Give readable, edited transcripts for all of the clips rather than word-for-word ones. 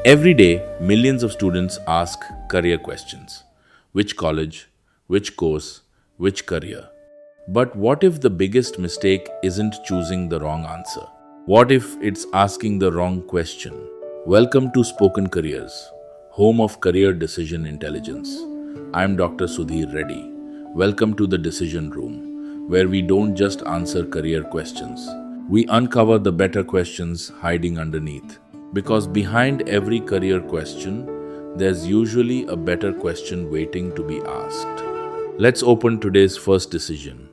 Every day, millions of students ask career questions. Which college? Which course? Which career? But what if the biggest mistake isn't choosing the wrong answer? What if it's asking the wrong question? Welcome to Spoken Careers, home of career decision intelligence. I'm Dr. Sudhir Reddy. Welcome to the Decision Room, where we don't just answer career questions. We uncover the better questions hiding underneath. Because behind every career question, there's usually a better question waiting to be asked. Let's open today's first decision.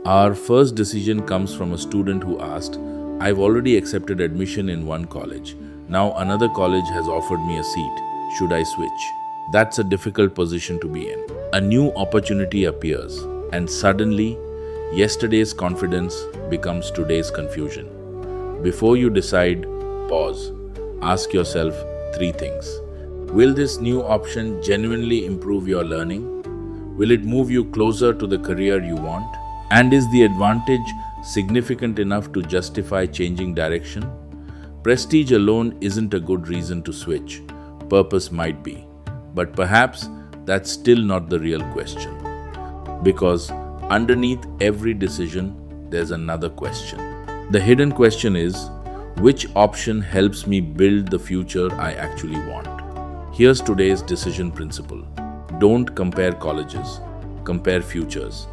Our first decision comes from a student who asked, I've already accepted admission in one college. Now another college has offered me a seat. Should I switch? That's a difficult position to be in. A new opportunity appears, and suddenly, yesterday's confidence becomes today's confusion. Before you decide, pause. Ask yourself three things. Will this new option genuinely improve your learning? Will it move you closer to the career you want? And is the advantage significant enough to justify changing direction? Prestige alone isn't a good reason to switch. Purpose might be. But perhaps that's still not the real question. Because underneath every decision, there's another question. The hidden question is, which option helps me build the future I actually want? Here's today's decision principle. Don't compare colleges, compare futures.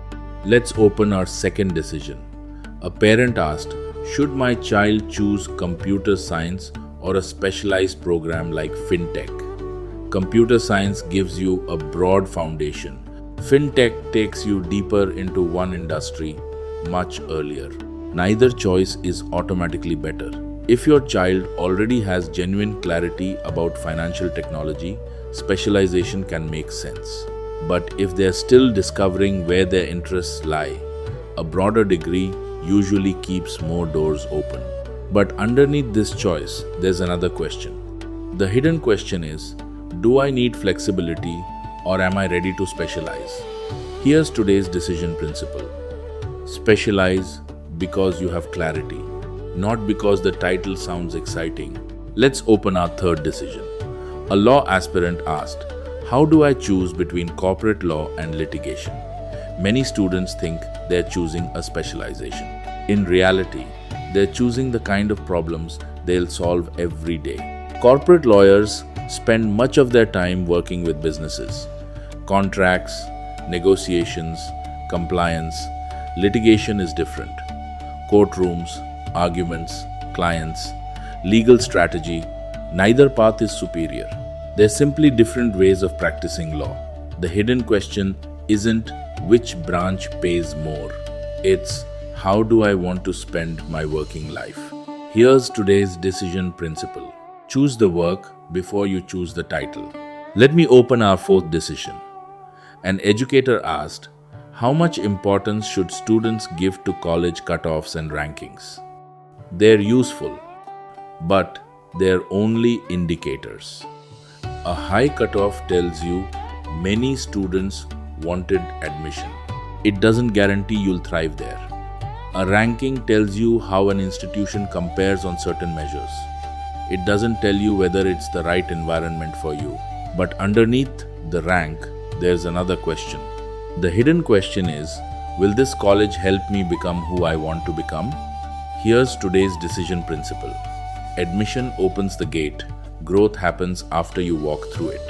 Let's open our second decision. A parent asked, should my child choose computer science or a specialized program like FinTech? Computer science gives you a broad foundation. FinTech takes you deeper into one industry much earlier. Neither choice is automatically better. If your child already has genuine clarity about financial technology, specialization can make sense. But if they're still discovering where their interests lie, a broader degree usually keeps more doors open. But underneath this choice, there's another question. The hidden question is, do I need flexibility or am I ready to specialize? Here's today's decision principle. Specialize because you have clarity, not because the title sounds exciting. Let's open our third decision. A law aspirant asked, how do I choose between corporate law and litigation? Many students think they're choosing a specialization. In reality, they're choosing the kind of problems they'll solve every day. Corporate lawyers spend much of their time working with businesses. Contracts, negotiations, compliance. Litigation is different. Courtrooms, arguments, clients, legal strategy, neither path is superior. They're simply different ways of practicing law. The hidden question isn't which branch pays more. It's how do I want to spend my working life? Here's today's decision principle. Choose the work before you choose the title. Let me open our fourth decision. An educator asked, how much importance should students give to college cutoffs and rankings? They're useful, but they're only indicators. A high cutoff tells you many students wanted admission. It doesn't guarantee you'll thrive there. A ranking tells you how an institution compares on certain measures. It doesn't tell you whether it's the right environment for you. But underneath the rank, there's another question. The hidden question is, will this college help me become who I want to become? Here's today's decision principle. Admission opens the gate. Growth happens after you walk through it.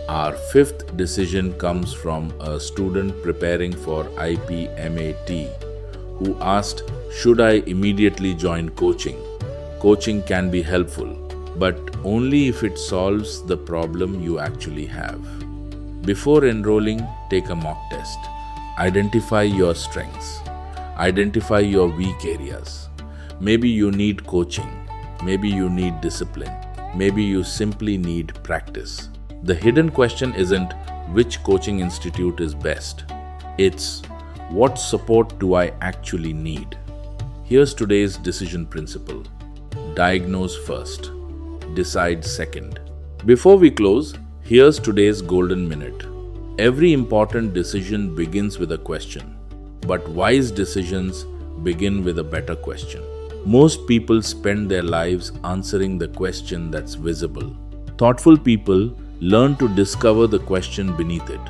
Our fifth decision comes from a student preparing for IPMAT who asked, should I immediately join coaching? Coaching can be helpful, but only if it solves the problem you actually have. Before enrolling, take a mock test. Identify your strengths. Identify your weak areas. Maybe you need coaching. Maybe you need discipline. Maybe you simply need practice. The hidden question isn't which coaching institute is best. It's what support do I actually need? Here's today's decision principle. Diagnose first. Decide second. Before we close, here's today's golden minute. Every important decision begins with a question, but wise decisions begin with a better question. Most people spend their lives answering the question that's visible. Thoughtful people learn to discover the question beneath it.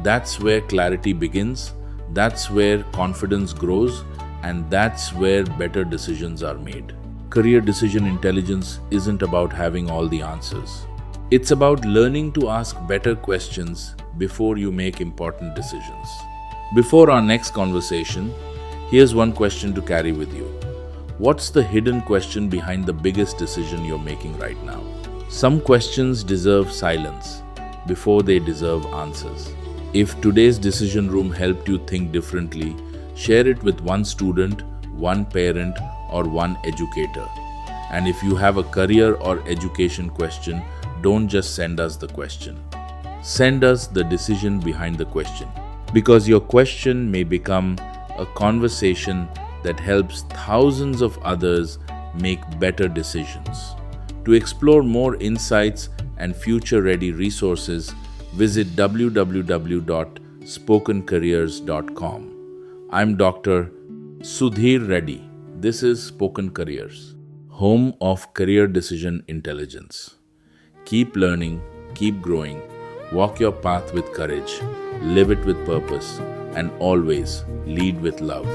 That's where clarity begins, that's where confidence grows, and that's where better decisions are made. Career decision intelligence isn't about having all the answers. It's about learning to ask better questions before you make important decisions. Before our next conversation, here's one question to carry with you. What's the hidden question behind the biggest decision you're making right now? Some questions deserve silence before they deserve answers. If today's decision room helped you think differently, share it with one student, one parent, or one educator. And if you have a career or education question, don't just send us the question. Send us the decision behind the question. Because your question may become a conversation that helps thousands of others make better decisions. To explore more insights and future-ready resources, visit www.spokencareers.com. I'm Dr. Sudhir Reddy. This is Spoken Careers, home of career decision intelligence. Keep learning, keep growing, walk your path with courage, live it with purpose, and always lead with love.